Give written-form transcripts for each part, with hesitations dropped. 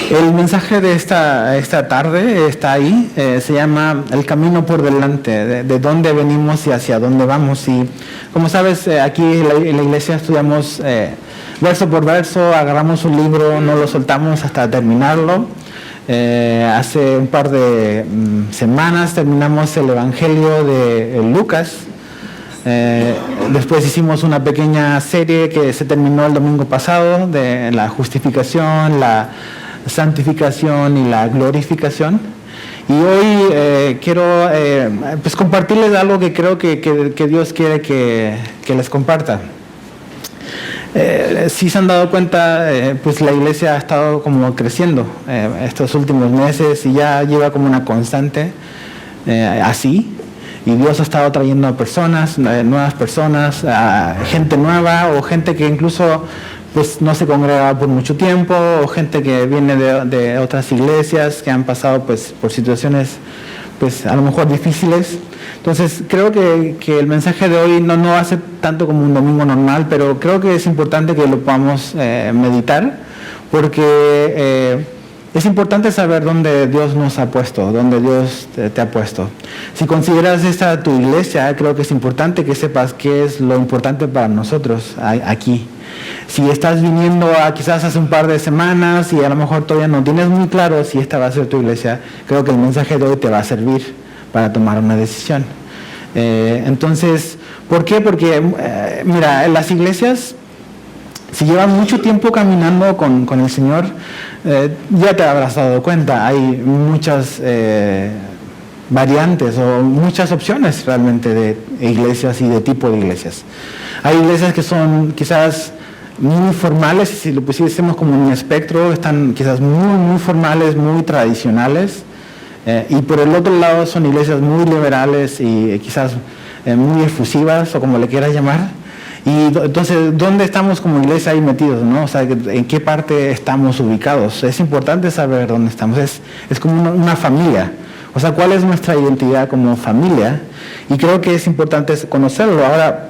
El mensaje de esta tarde está ahí, se llama El camino por delante, de dónde venimos y hacia dónde vamos. Y como sabes, aquí en la iglesia estudiamos verso por verso, agarramos un libro, no lo soltamos hasta terminarlo. Hace un par de semanas terminamos el Evangelio de Lucas. Después hicimos una pequeña serie que se terminó el domingo pasado de la justificación, la santificación y la glorificación. Y hoy quiero pues compartirles algo que creo que Dios quiere que les comparta. Si se han dado cuenta, pues la iglesia ha estado como creciendo estos últimos meses y ya lleva como una constante así. Y Dios ha estado trayendo a personas, nuevas personas, a gente nueva o gente que incluso pues no se congregaba por mucho tiempo, o gente que viene de otras iglesias que han pasado pues por situaciones pues a lo mejor difíciles. Entonces creo que el mensaje de hoy no va a ser tanto como un domingo normal, pero creo que es importante que lo podamos meditar, porque es importante saber dónde Dios nos ha puesto, dónde Dios te ha puesto. Si consideras esta tu iglesia, creo que es importante que sepas qué es lo importante para nosotros aquí. Si estás viniendo quizás hace un par de semanas y a lo mejor todavía no tienes muy claro si esta va a ser tu iglesia, creo que el mensaje de hoy te va a servir para tomar una decisión. Entonces, ¿por qué? Porque, mira, en las iglesias, si llevas mucho tiempo caminando con el Señor, ya te habrás dado cuenta, hay muchas variantes o muchas opciones realmente de iglesias y de tipo de iglesias. Hay iglesias que son quizás muy formales, si lo pusiésemos como un espectro, están quizás muy formales, muy tradicionales, y por el otro lado son iglesias muy liberales y quizás muy efusivas, o como le quieras llamar. Y entonces, ¿dónde estamos como iglesia ahí metidos, no? O sea, ¿en qué parte estamos ubicados? Es importante saber dónde estamos. Es como una familia. O sea, ¿cuál es nuestra identidad como familia? Y creo que es importante conocerlo. Ahora,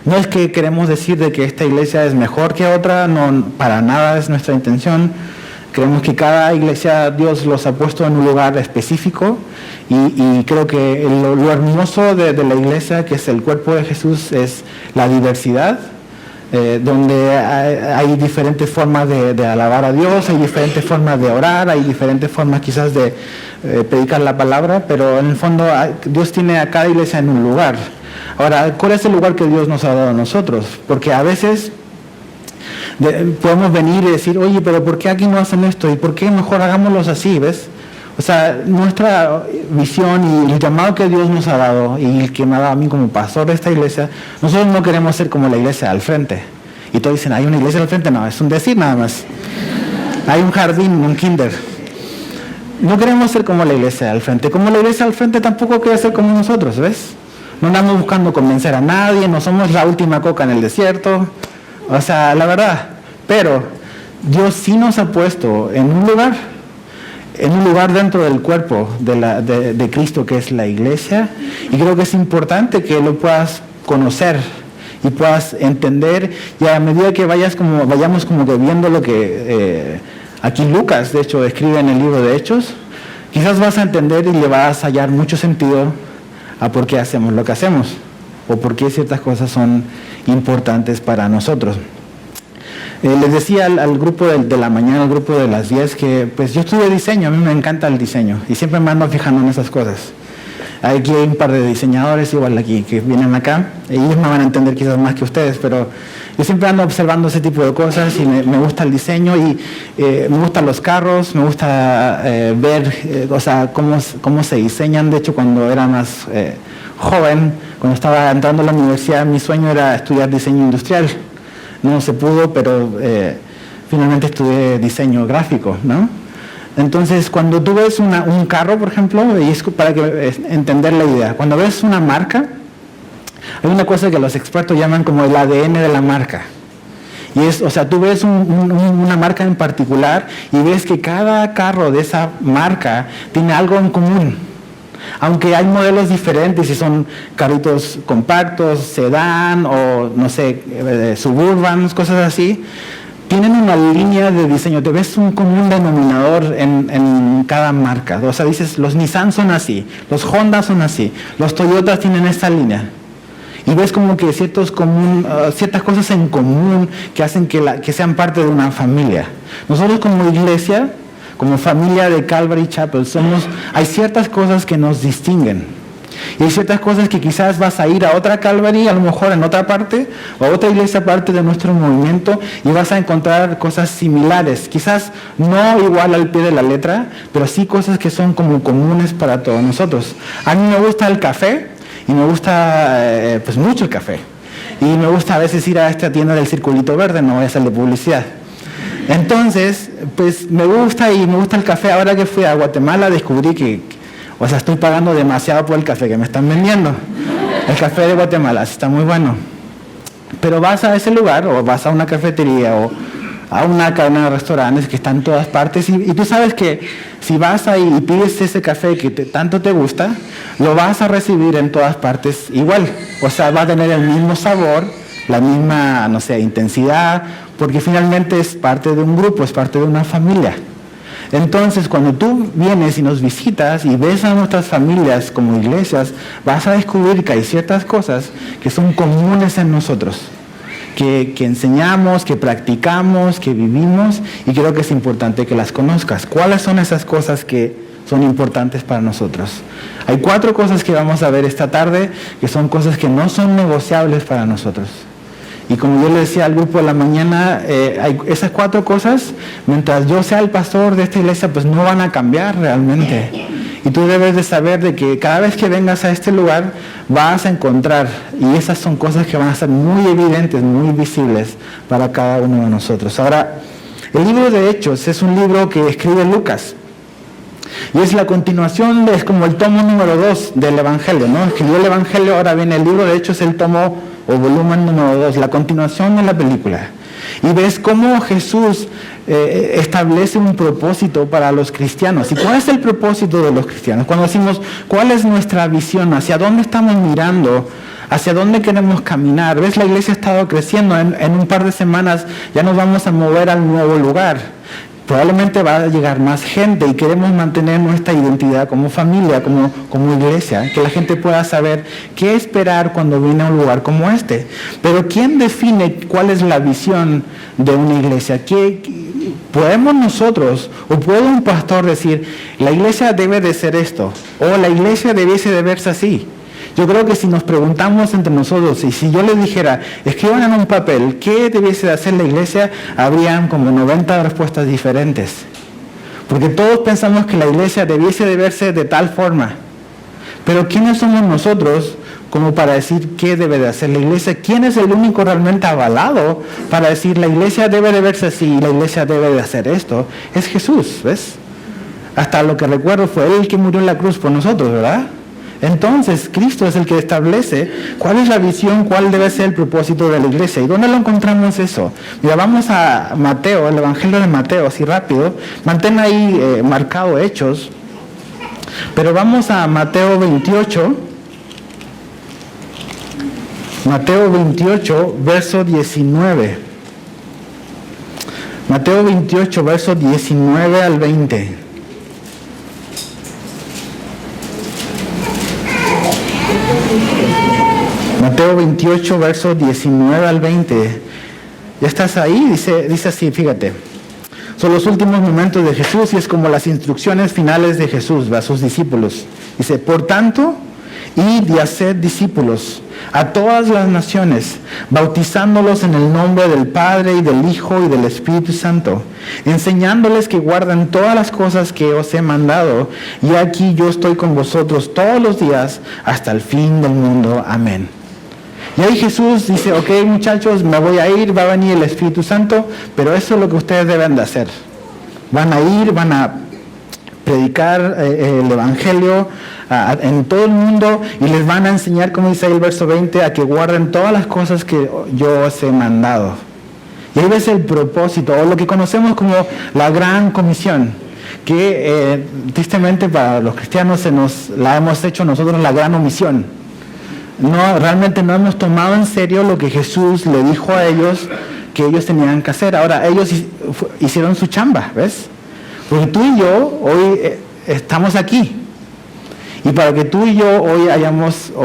no es que queremos decir de que esta iglesia es mejor que otra, no, para nada es nuestra intención. Creemos que cada iglesia Dios los ha puesto en un lugar específico y creo que lo hermoso de la iglesia, que es el cuerpo de Jesús, es la diversidad, donde hay diferentes formas de alabar a Dios, hay diferentes formas de orar, hay diferentes formas quizás de predicar la palabra, pero en el fondo Dios tiene a cada iglesia en un lugar. Ahora, ¿cuál es el lugar que Dios nos ha dado a nosotros? Porque a veces podemos venir y decir, oye, pero ¿por qué aquí no hacen esto? ¿Y por qué mejor hagámoslos así? ¿Ves? O sea, nuestra visión y el llamado que Dios nos ha dado y el que me ha dado a mí como pastor de esta iglesia, nosotros no queremos ser como la iglesia al frente. Y todos dicen, ¿hay una iglesia al frente? No, es un decir nada más. Hay un jardín, un kinder. No queremos ser como la iglesia al frente. Como la iglesia al frente tampoco quiere ser como nosotros, ¿ves? No andamos buscando convencer a nadie, no somos la última coca en el desierto. O sea, la verdad. Pero Dios sí nos ha puesto en un lugar dentro del cuerpo de Cristo, que es la iglesia, y creo que es importante que lo puedas conocer y puedas entender, y a medida que vayamos como que viendo lo que aquí Lucas de hecho escribe en el libro de Hechos, quizás vas a entender y le vas a hallar mucho sentido a por qué hacemos lo que hacemos o por qué ciertas cosas son importantes para nosotros. Les decía al grupo de la mañana, al grupo de las 10, que pues yo estudié diseño, a mí me encanta el diseño y siempre me ando fijando en esas cosas. Aquí hay un par de diseñadores igual aquí que vienen acá, ellos me van a entender quizás más que ustedes, pero yo siempre ando observando ese tipo de cosas y me gusta el diseño y me gustan los carros, me gusta ver o sea, cómo se diseñan. De hecho, cuando era más joven, cuando estaba entrando a la universidad, mi sueño era estudiar diseño industrial. No se pudo, pero finalmente estudié diseño gráfico, ¿no? Entonces, cuando tú ves un carro, por ejemplo, y es para entender la idea, cuando ves una marca, hay una cosa que los expertos llaman como el ADN de la marca. Y o sea, tú ves una marca en particular y ves que cada carro de esa marca tiene algo en común. Aunque hay modelos diferentes, si son carritos compactos, sedán o, no sé, suburban, cosas así, tienen una línea de diseño, te ves un común denominador en cada marca. O sea, dices, los Nissan son así, los Honda son así, los Toyotas tienen esta línea. Y ves como que ciertas cosas en común que hacen que sean parte de una familia. Nosotros como iglesia, como familia de Calvary Chapel, hay ciertas cosas que nos distinguen. Y hay ciertas cosas que quizás vas a ir a otra Calvary, a lo mejor en otra parte, o a otra iglesia parte de nuestro movimiento, y vas a encontrar cosas similares. Quizás no igual al pie de la letra, pero sí cosas que son como comunes para todos nosotros. A mí me gusta el café, y me gusta pues mucho el café. Y me gusta a veces ir a esta tienda del Circulito Verde, no voy a hacerle publicidad. Entonces, pues me gusta el café. Ahora que fui a Guatemala descubrí que estoy pagando demasiado por el café que me están vendiendo. El café de Guatemala está muy bueno. Pero vas a ese lugar, o vas a una cafetería, o a una cadena de restaurantes que están en todas partes, y tú sabes que si vas ahí y pides ese café que tanto te gusta, lo vas a recibir en todas partes igual. O sea, va a tener el mismo sabor, la misma, intensidad, porque finalmente es parte de un grupo, es parte de una familia. Entonces, cuando tú vienes y nos visitas y ves a nuestras familias como iglesias, vas a descubrir que hay ciertas cosas que son comunes en nosotros, que enseñamos, que practicamos, que vivimos, y creo que es importante que las conozcas. ¿Cuáles son esas cosas que son importantes para nosotros? Hay 4 cosas que vamos a ver esta tarde, que son cosas que no son negociables para nosotros. Y como yo le decía al grupo de la mañana, hay esas 4 cosas, mientras yo sea el pastor de esta iglesia, pues no van a cambiar realmente. Y tú debes de saber de que cada vez que vengas a este lugar, vas a encontrar, y esas son cosas que van a ser muy evidentes, muy visibles para cada uno de nosotros. Ahora, el libro de Hechos es un libro que escribe Lucas. Y es la continuación, es como el tomo número 2 del Evangelio, ¿no? Escribió el Evangelio, ahora viene el libro de Hechos, el tomo o volumen número 2, la continuación de la película. Y ves cómo Jesús establece un propósito para los cristianos. ¿Y cuál es el propósito de los cristianos? Cuando decimos, ¿cuál es nuestra visión? ¿Hacia dónde estamos mirando? ¿Hacia dónde queremos caminar? ¿Ves? La iglesia ha estado creciendo. En un par de semanas ya nos vamos a mover al nuevo lugar. Probablemente va a llegar más gente y queremos mantener nuestra identidad como familia, como iglesia, que la gente pueda saber qué esperar cuando viene a un lugar como este. Pero ¿quién define cuál es la visión de una iglesia? ¿Podemos nosotros o puede un pastor decir, la iglesia debe de ser esto, o la iglesia debiese de verse así? Yo creo que si nos preguntamos entre nosotros, y si yo les dijera, escriban en un papel, ¿qué debiese de hacer la iglesia? Habrían como 90 respuestas diferentes. Porque todos pensamos que la iglesia debiese de verse de tal forma. Pero ¿quiénes somos nosotros como para decir qué debe de hacer la iglesia? ¿Quién es el único realmente avalado para decir la iglesia debe de verse así y la iglesia debe de hacer esto? Es Jesús, ¿ves? Hasta lo que recuerdo fue Él el que murió en la cruz por nosotros, ¿verdad? Entonces, Cristo es el que establece cuál es la visión, cuál debe ser el propósito de la iglesia. ¿Y dónde lo encontramos eso? Mira, vamos a Mateo, el Evangelio de Mateo, así rápido. Mantén ahí marcado Hechos. Pero vamos a Mateo 28. Mateo 28, verso 19. Mateo 28, verso 19 al 20. Mateo 28, versos 19 al 20. ¿Ya estás ahí? Dice así, fíjate. Son los últimos momentos de Jesús y es como las instrucciones finales de Jesús a sus discípulos. Dice, por tanto, id y haced discípulos a todas las naciones, bautizándolos en el nombre del Padre y del Hijo y del Espíritu Santo, enseñándoles que guarden todas las cosas que os he mandado, y aquí yo estoy con vosotros todos los días hasta el fin del mundo. Amén. Y ahí Jesús dice, ok muchachos, me voy a ir, va a venir el Espíritu Santo, pero eso es lo que ustedes deben de hacer. Van a ir, van a predicar el Evangelio en todo el mundo y les van a enseñar, como dice ahí el verso 20, a que guarden todas las cosas que yo os he mandado. Y ahí ves el propósito, o lo que conocemos como la gran comisión, que tristemente para los cristianos la hemos hecho nosotros la gran omisión. No, realmente no hemos tomado en serio lo que Jesús le dijo a ellos que ellos tenían que hacer. Ahora, ellos hicieron su chamba, ¿ves? Porque tú y yo hoy estamos aquí. Y para que tú y yo hoy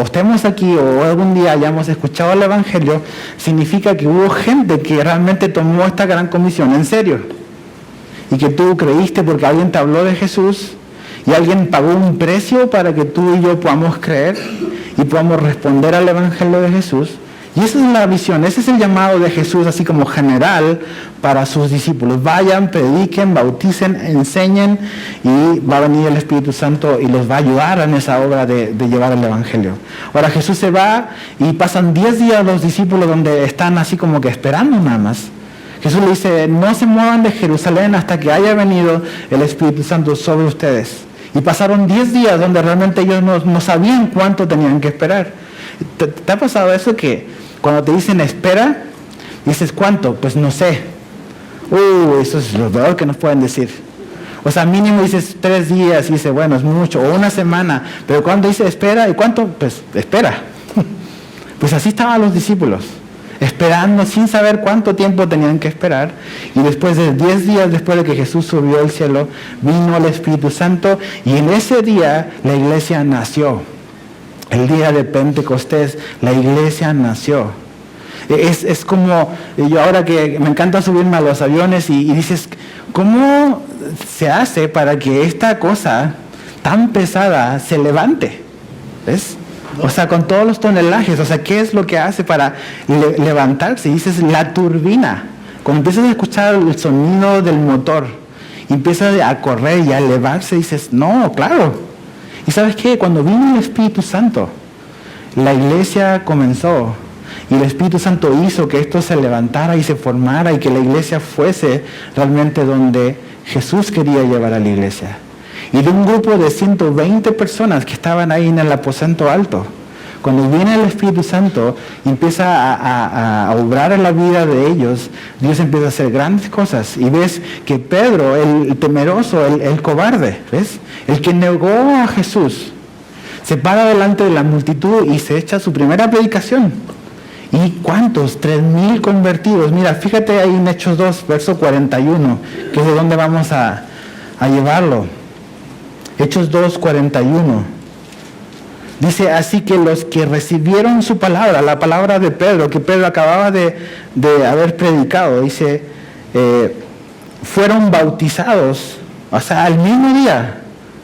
estemos aquí o algún día hayamos escuchado el Evangelio, significa que hubo gente que realmente tomó esta gran comisión en serio. Y que tú creíste porque alguien te habló de Jesús y alguien pagó un precio para que tú y yo podamos creer y podamos responder al Evangelio de Jesús. Y esa es la visión, ese es el llamado de Jesús, así como general para sus discípulos. Vayan, prediquen, bauticen, enseñen, y va a venir el Espíritu Santo y los va a ayudar en esa obra de llevar el Evangelio. Ahora Jesús se va y pasan 10 días los discípulos donde están así como que esperando nada más. Jesús le dice, no se muevan de Jerusalén hasta que haya venido el Espíritu Santo sobre ustedes. Y pasaron 10 días donde realmente ellos no sabían cuánto tenían que esperar. ¿Te ha pasado eso que cuando te dicen espera, dices cuánto? Pues no sé. Eso es lo peor que nos pueden decir. O sea, mínimo dices 3 días y dices, bueno, es mucho, o una semana. Pero cuando dice espera, ¿y cuánto? Pues espera. Pues así estaban los discípulos, esperando sin saber cuánto tiempo tenían que esperar. Y después de 10 días después de que Jesús subió al cielo, vino el Espíritu Santo y en ese día la iglesia nació. El día de Pentecostés, la iglesia nació. Es como, yo ahora que me encanta subirme a los aviones y dices, ¿cómo se hace para que esta cosa tan pesada se levante? ¿Ves? O sea, con todos los tonelajes, o sea, ¿qué es lo que hace para levantarse? Y dices, la turbina. Cuando empiezas a escuchar el sonido del motor, y empieza a correr y a elevarse, dices, no, claro. ¿Y sabes qué? Cuando vino el Espíritu Santo, la iglesia comenzó y el Espíritu Santo hizo que esto se levantara y se formara y que la iglesia fuese realmente donde Jesús quería llevar a la iglesia. Y de un grupo de 120 personas que estaban ahí en el aposento alto, cuando viene el Espíritu Santo y empieza a obrar en la vida de ellos, Dios empieza a hacer grandes cosas. Y ves que Pedro, el temeroso, el cobarde, ¿ves? El que negó a Jesús, se para delante de la multitud y se echa su primera predicación. ¿Y cuántos? 3,000 convertidos. Mira, fíjate ahí en Hechos 2, verso 41, que es de donde vamos a llevarlo. Hechos 2, 41. Dice, así que los que recibieron su palabra, la palabra de Pedro, que Pedro acababa de haber predicado, dice, fueron bautizados, o sea, al mismo día.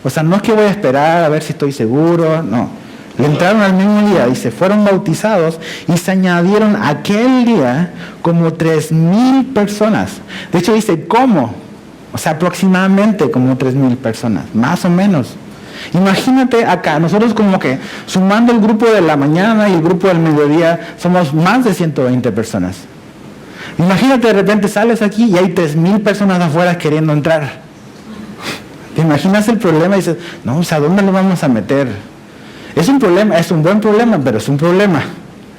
O sea, no es que voy a esperar a ver si estoy seguro, no. Le entraron al mismo día, dice, fueron bautizados y se añadieron aquel día como 3,000 personas. De hecho dice, ¿cómo? O sea, aproximadamente como 3,000 personas, más o menos. Imagínate acá, nosotros como que sumando el grupo de la mañana y el grupo del mediodía, somos más de 120 personas. Imagínate de repente sales aquí y hay 3,000 personas afuera queriendo entrar. ¿Te imaginas el problema? Y dices, no, o sea, ¿dónde lo vamos a meter? Es un problema, es un buen problema, pero es un problema.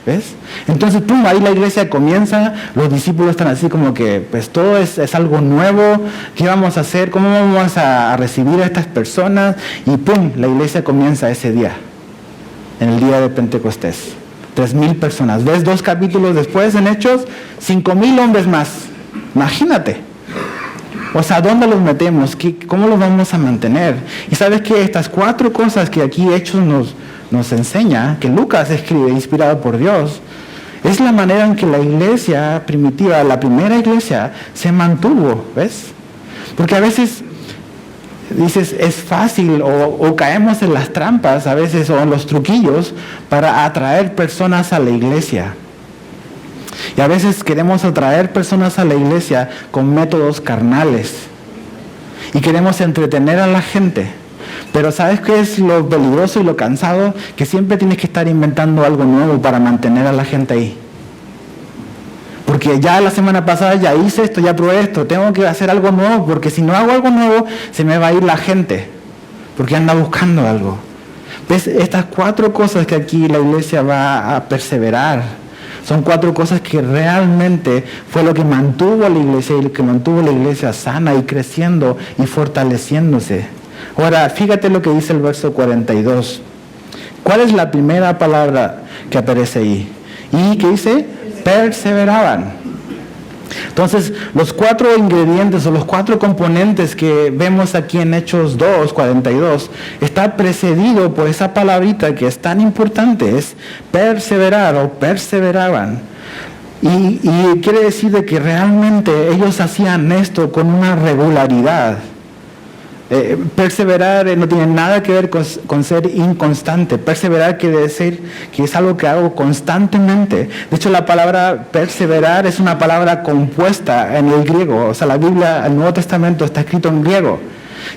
¿Ves? Entonces, pum, ahí la iglesia comienza, los discípulos están así como que, pues todo es algo nuevo, ¿qué vamos a hacer? ¿Cómo vamos a recibir a estas personas? Y pum, la iglesia comienza ese día, en el día de Pentecostés. 3,000 personas. ¿Ves? 2 capítulos después, en Hechos, 5,000 hombres más. Imagínate. O sea, ¿dónde los metemos? ¿Cómo los vamos a mantener? Y sabes que estas 4 cosas que aquí Hechos nos enseña, que Lucas escribe, inspirado por Dios, es la manera en que la iglesia primitiva, la primera iglesia, se mantuvo, ¿ves? Porque a veces dices, es fácil o caemos en las trampas a veces o en los truquillos para atraer personas a la iglesia. Y a veces queremos atraer personas a la iglesia con métodos carnales y queremos entretener a la gente. Pero ¿sabes qué es lo peligroso y lo cansado? Que siempre tienes que estar inventando algo nuevo para mantener a la gente ahí. Porque ya la semana pasada ya hice esto, ya probé esto, tengo que hacer algo nuevo, porque si no hago algo nuevo, se me va a ir la gente, porque anda buscando algo. ¿Ves? Estas 4 cosas que aquí la iglesia va a perseverar, son 4 cosas que realmente fue lo que mantuvo a la iglesia y lo que mantuvo a la iglesia sana y creciendo y fortaleciéndose. Ahora, fíjate lo que dice el verso 42. ¿Cuál es la primera palabra que aparece ahí? Y que dice, perseveraban. Entonces, los 4 ingredientes o los 4 componentes que vemos aquí en Hechos 2:42 está precedido por esa palabrita que es tan importante, es perseverar o perseveraban. Y quiere decir de que realmente ellos hacían esto con una regularidad. Perseverar no tiene nada que ver con ser inconstante. Perseverar quiere decir que es algo que hago constantemente. De hecho, la palabra perseverar es una palabra compuesta en el griego. O sea, la Biblia, el Nuevo Testamento está escrito en griego.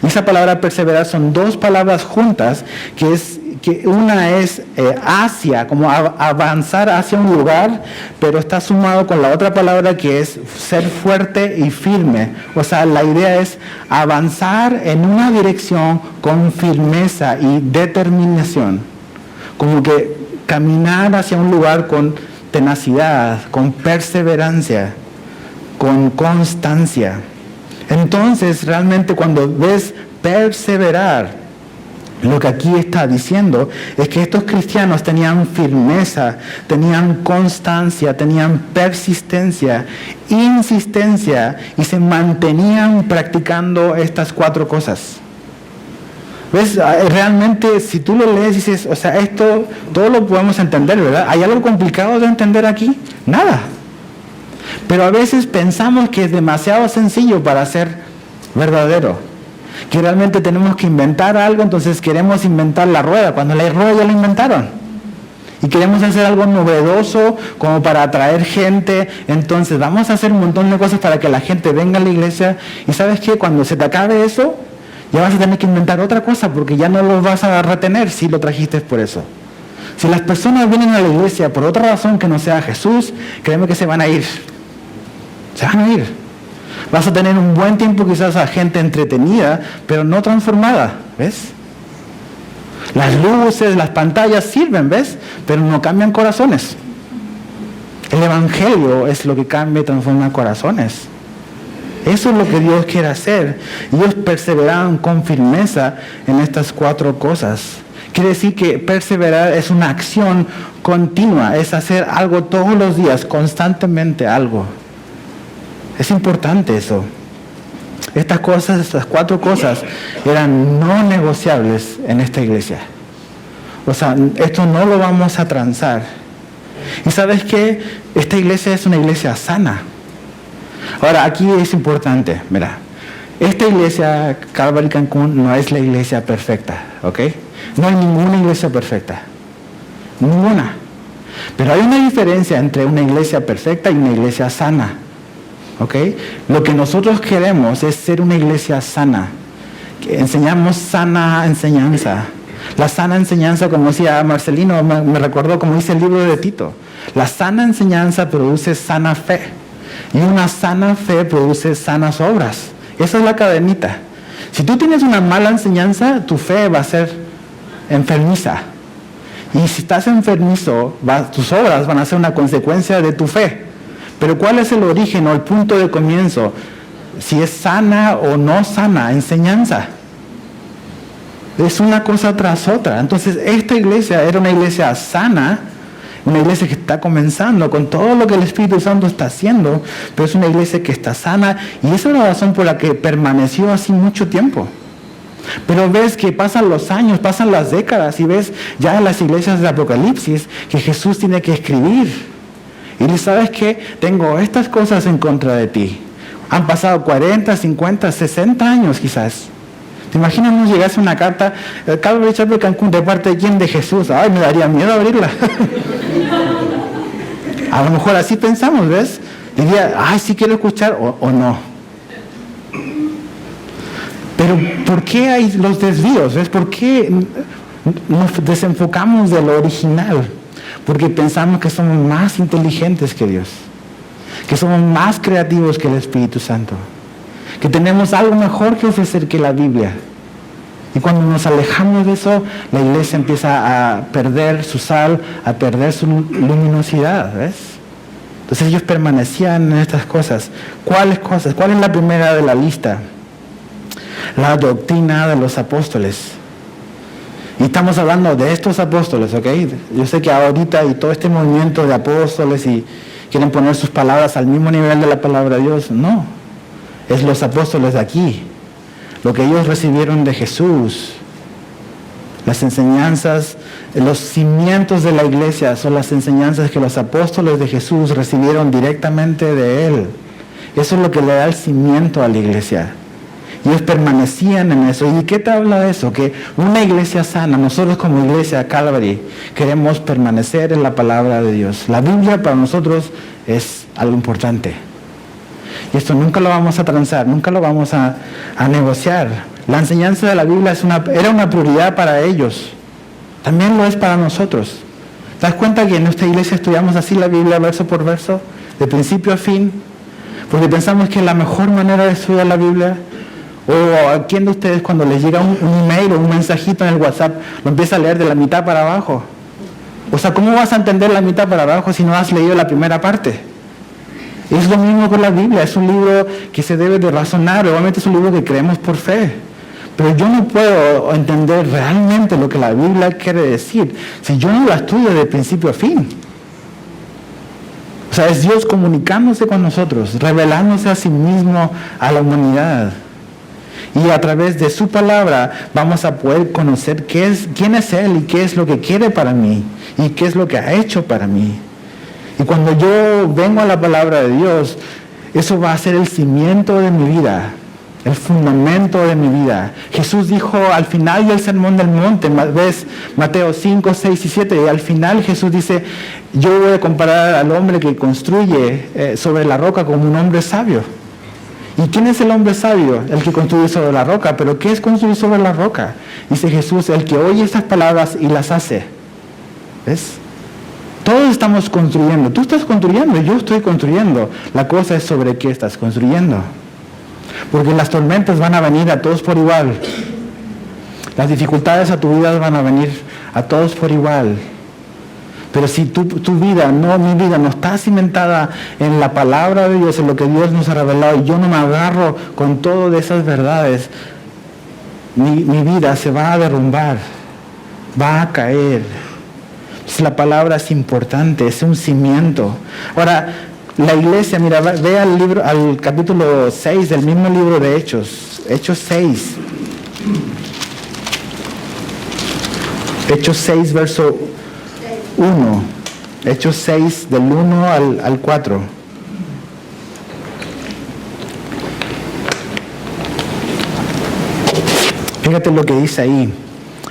Y esa palabra perseverar son 2 palabras juntas, que una es hacia, como avanzar hacia un lugar, pero está sumado con la otra palabra que es ser fuerte y firme. O sea, la idea es avanzar en una dirección con firmeza y determinación. Como que caminar hacia un lugar con tenacidad, con perseverancia, con constancia. Entonces, realmente cuando ves perseverar, lo que aquí está diciendo es que estos cristianos tenían firmeza, tenían constancia, tenían persistencia, insistencia y se mantenían practicando estas 4 cosas. ¿Ves? Realmente, si tú lo lees, dices, o sea, esto todo lo podemos entender, ¿verdad? ¿Hay algo complicado de entender aquí? Nada. Pero a veces pensamos que es demasiado sencillo para ser verdadero. Que realmente tenemos que inventar algo, entonces queremos inventar la rueda, cuando la rueda ya la inventaron. Y queremos hacer algo novedoso como para atraer gente, entonces vamos a hacer un montón de cosas para que la gente venga a la iglesia. Y ¿sabes qué? Cuando se te acabe eso, ya vas a tener que inventar otra cosa, porque ya no lo vas a retener si lo trajiste por eso. Si las personas vienen a la iglesia por otra razón que no sea Jesús, créeme que se van a ir. Se van a ir. Vas a tener un buen tiempo quizás a gente entretenida, pero no transformada, ¿ves? Las luces, las pantallas sirven, ¿ves? Pero no cambian corazones. El Evangelio es lo que cambia y transforma corazones. Eso es lo que Dios quiere hacer. Y ellos perseveraron con firmeza en estas 4 cosas. Quiere decir que perseverar es una acción continua, es hacer algo todos los días, constantemente algo. Es importante eso. Estas 4 cosas eran no negociables en esta iglesia. O sea, esto no lo vamos a transar. Y ¿sabes qué? Esta iglesia es una iglesia sana. Ahora, aquí es importante, mira. Esta iglesia, Calvary Cancún, no es la iglesia perfecta, ¿ok? No hay ninguna iglesia perfecta. Ninguna. Pero hay una diferencia entre una iglesia perfecta y una iglesia sana. ¿Ok? Lo que nosotros queremos es ser una iglesia sana, que enseñamos sana enseñanza. La sana enseñanza, como decía Marcelino, me recordó como dice el libro de Tito. La sana enseñanza produce sana fe, y una sana fe produce sanas obras. Esa es la cadenita. Si tú tienes una mala enseñanza, tu fe va a ser enfermiza. Y si estás enfermizo, tus obras van a ser una consecuencia de tu fe. Pero ¿cuál es el origen o el punto de comienzo? Si es sana o no sana enseñanza. Es una cosa tras otra. Entonces, esta iglesia era una iglesia sana, una iglesia que está comenzando con todo lo que el Espíritu Santo está haciendo, pero es una iglesia que está sana, y esa es la razón por la que permaneció así mucho tiempo. Pero ves que pasan los años, pasan las décadas, y ves ya en las iglesias de Apocalipsis que Jesús tiene que escribir. Y ¿sabes qué? Tengo estas cosas en contra de ti. Han pasado 40, 50, 60 años quizás. ¿Te imaginas no llegase una carta, Calvary Chapel Cancún, de parte de quién? De Jesús? Ay, me daría miedo abrirla. A lo mejor así pensamos, ¿ves? Diría, ay, sí quiero escuchar o no. Pero ¿por qué hay los desvíos? ¿Ves? ¿Por qué nos desenfocamos de lo original? Porque pensamos que somos más inteligentes que Dios, que somos más creativos que el Espíritu Santo, que tenemos algo mejor que ofrecer que la Biblia. Y cuando nos alejamos de eso, la iglesia empieza a perder su sal, a perder su luminosidad, ¿ves? Entonces ellos permanecían en estas cosas. ¿Cuáles cosas? ¿Cuál es la primera de la lista? La doctrina de los apóstoles. Y estamos hablando de estos apóstoles, ¿ok? Yo sé que ahorita y todo este movimiento de apóstoles y quieren poner sus palabras al mismo nivel de la palabra de Dios. No, es los apóstoles de aquí, lo que ellos recibieron de Jesús. Las enseñanzas, los cimientos de la iglesia son las enseñanzas que los apóstoles de Jesús recibieron directamente de Él. Eso es lo que le da el cimiento a la iglesia. Ellos permanecían en eso. ¿Y qué te habla de eso? Que una iglesia sana, nosotros como iglesia Calvary, queremos permanecer en la palabra de Dios. La Biblia para nosotros es algo importante. Y esto nunca lo vamos a transar, nunca lo vamos a negociar. La enseñanza de la Biblia era una prioridad para ellos. También lo es para nosotros. ¿Te das cuenta que en nuestra iglesia estudiamos así la Biblia verso por verso, de principio a fin? Porque pensamos que es la mejor manera de estudiar la Biblia. ¿O a quién de ustedes cuando les llega un email o un mensajito en el WhatsApp lo empieza a leer de la mitad para abajo? O sea, ¿cómo vas a entender la mitad para abajo si no has leído la primera parte? Es lo mismo con la Biblia. Es un libro que se debe de razonar. Obviamente es un libro que creemos por fe. Pero yo no puedo entender realmente lo que la Biblia quiere decir si yo no la estudio de principio a fin. O sea, es Dios comunicándose con nosotros, revelándose a sí mismo a la humanidad. Y a través de su palabra vamos a poder conocer quién es Él y qué es lo que quiere para mí y qué es lo que ha hecho para mí. Y cuando yo vengo a la palabra de Dios, eso va a ser el cimiento de mi vida, el fundamento de mi vida. Jesús dijo al final del Sermón del Monte, ves Mateo 5, 6 y 7, y al final Jesús dice, yo voy a comparar al hombre que construye sobre la roca como un hombre sabio. ¿Y quién es el hombre sabio? El que construye sobre la roca. ¿Pero qué es construir sobre la roca? Dice Jesús, el que oye estas palabras y las hace. ¿Ves? Todos estamos construyendo. Tú estás construyendo, yo estoy construyendo. La cosa es sobre qué estás construyendo. Porque las tormentas van a venir a todos por igual. Las dificultades a tu vida van a venir a todos por igual. Pero si tu vida, mi vida, no está cimentada en la palabra de Dios, en lo que Dios nos ha revelado, y yo no me agarro con todas esas verdades, mi vida se va a derrumbar, va a caer. Entonces, la palabra es importante, es un cimiento. Ahora, la iglesia, mira, ve al capítulo 6 del mismo libro de Hechos, Hechos 6. Hechos 6, verso 1, Hechos 6, del 1 al 4. Fíjate lo que dice ahí.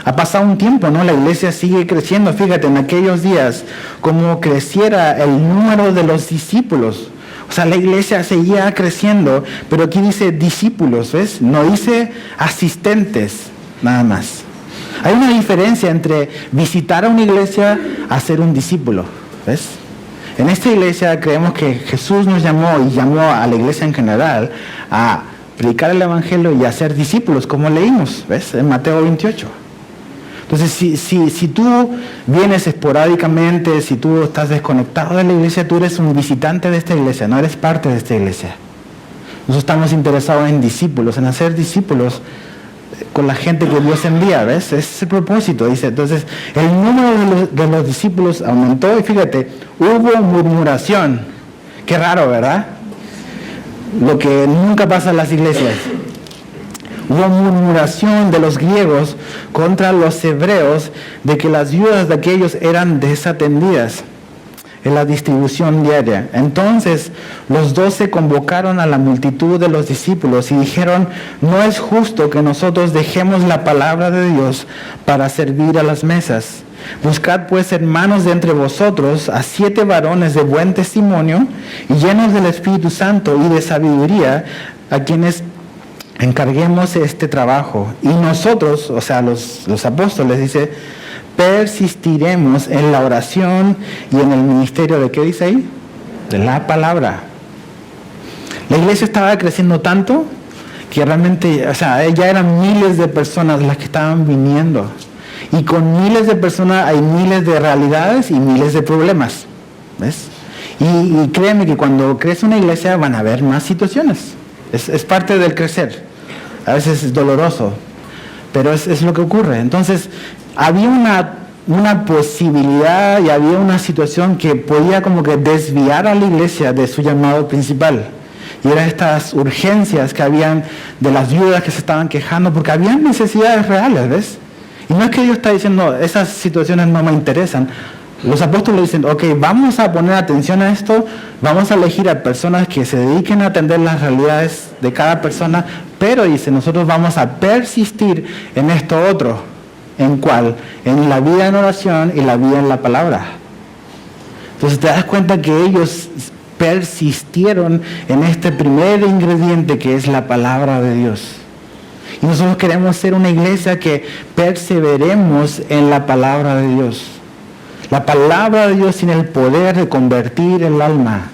Ha pasado un tiempo, ¿no? La iglesia sigue creciendo. Fíjate, en aquellos días, como creciera el número de los discípulos. O sea, la iglesia seguía creciendo, pero aquí dice discípulos, ¿ves? No dice asistentes, nada más. Hay una diferencia entre visitar a una iglesia a ser un discípulo, ¿ves? En esta iglesia creemos que Jesús nos llamó y llamó a la iglesia en general a predicar el evangelio y a ser discípulos, como leímos, ¿ves? En Mateo 28. Entonces, si tú vienes esporádicamente, si tú estás desconectado de la iglesia, tú eres un visitante de esta iglesia, no eres parte de esta iglesia. Nosotros estamos interesados en discípulos, en hacer discípulos con la gente que Dios envía, ¿ves? Ese es el propósito, dice. Entonces, el número de los discípulos aumentó y fíjate, hubo murmuración. Qué raro, ¿verdad? Lo que nunca pasa en las iglesias. Hubo murmuración de los griegos contra los hebreos de que las viudas de aquellos eran desatendidas en la distribución diaria. Entonces los 12 convocaron a la multitud de los discípulos y dijeron, no es justo que nosotros dejemos la palabra de Dios para servir a las mesas. Buscad pues, hermanos, de entre vosotros a 7 varones de buen testimonio y llenos del Espíritu Santo y de sabiduría, a quienes encarguemos este trabajo. Y nosotros, o sea, los apóstoles, dice, persistiremos en la oración y en el ministerio de, ¿qué dice ahí? De la palabra. La iglesia estaba creciendo tanto que realmente, o sea, ya eran miles de personas las que estaban viniendo. Y con miles de personas hay miles de realidades y miles de problemas. ¿Ves? Y créeme que cuando crece una iglesia van a haber más situaciones. Es parte del crecer. A veces es doloroso, pero es lo que ocurre. Entonces, había una posibilidad y había una situación que podía como que desviar a la iglesia de su llamado principal. Y eran estas urgencias que habían de las viudas que se estaban quejando, porque habían necesidades reales, ¿ves? Y no es que Dios está diciendo, esas situaciones no me interesan. Los apóstoles dicen, ok, vamos a poner atención a esto, vamos a elegir a personas que se dediquen a atender las realidades de cada persona, pero dice, nosotros vamos a persistir en esto otro. ¿En cuál? En la vida en oración y la vida en la palabra. Entonces te das cuenta que ellos persistieron en este primer ingrediente que es la palabra de Dios. Y nosotros queremos ser una iglesia que perseveremos en la palabra de Dios. La palabra de Dios tiene el poder de convertir el alma.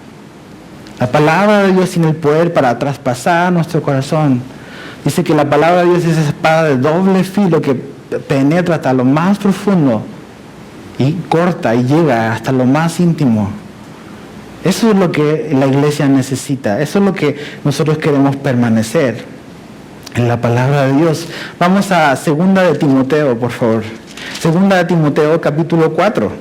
La palabra de Dios tiene el poder para traspasar nuestro corazón. Dice que la palabra de Dios es esa espada de doble filo que penetra hasta lo más profundo y corta y llega hasta lo más íntimo. Eso es lo que la iglesia necesita. Eso es lo que nosotros queremos permanecer en la palabra de Dios. Vamos a 2 de Timoteo, por favor. 2 de Timoteo, capítulo 4.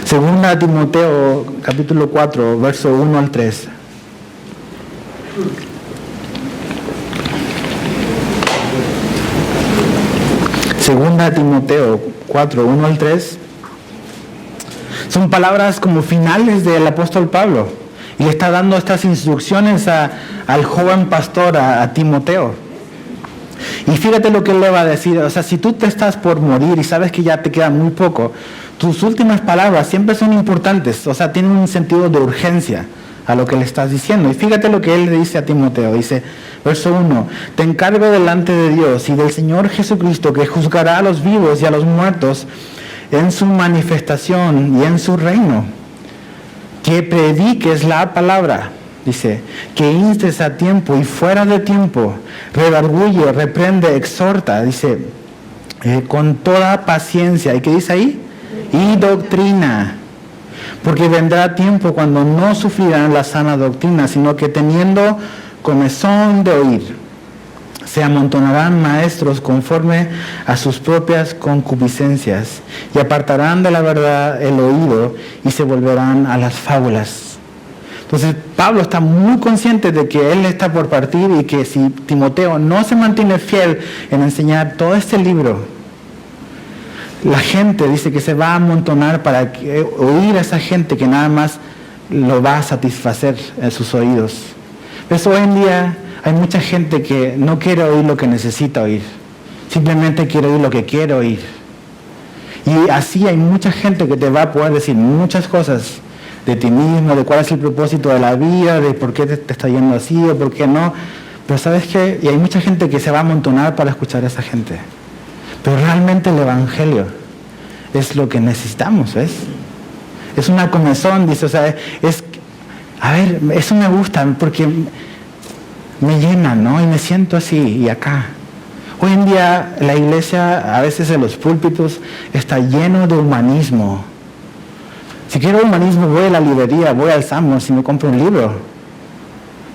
2 de Timoteo, capítulo 4, verso 1 al 3. Segunda Timoteo 4, 1 al 3. Son palabras como finales del apóstol Pablo. Y le está dando estas instrucciones al joven pastor, a Timoteo. Y fíjate lo que él le va a decir. O sea, si tú te estás por morir y sabes que ya te queda muy poco, tus últimas palabras siempre son importantes. O sea, tienen un sentido de urgencia a lo que le estás diciendo. Y fíjate lo que él le dice a Timoteo. Dice, verso 1, te encargo delante de Dios y del Señor Jesucristo, que juzgará a los vivos y a los muertos en su manifestación y en su reino, que prediques la palabra. Dice, que instes a tiempo y fuera de tiempo, redarguye, reprende, exhorta, dice, con toda paciencia. ¿Y qué dice ahí? Y doctrina. Porque vendrá tiempo cuando no sufrirán la sana doctrina, sino que teniendo comezón de oír, se amontonarán maestros conforme a sus propias concupiscencias y apartarán de la verdad el oído y se volverán a las fábulas. Entonces Pablo está muy consciente de que él está por partir y que si Timoteo no se mantiene fiel en enseñar todo este libro, la gente dice que se va a amontonar para oír a esa gente que nada más lo va a satisfacer en sus oídos. Pues hoy en día hay mucha gente que no quiere oír lo que necesita oír, simplemente quiere oír lo que quiere oír. Y así hay mucha gente que te va a poder decir muchas cosas de ti mismo, de cuál es el propósito de la vida, de por qué te está yendo así o por qué no. Pero ¿sabes qué? Y hay mucha gente que se va a amontonar para escuchar a esa gente. Pero realmente el Evangelio es lo que necesitamos, ¿ves? Es una comezón, dice, o sea, eso me gusta porque me llena, ¿no? Y me siento así, y acá. Hoy en día la iglesia, a veces en los púlpitos, está lleno de humanismo. Si quiero humanismo, voy a la librería, voy al Samos y me compro un libro.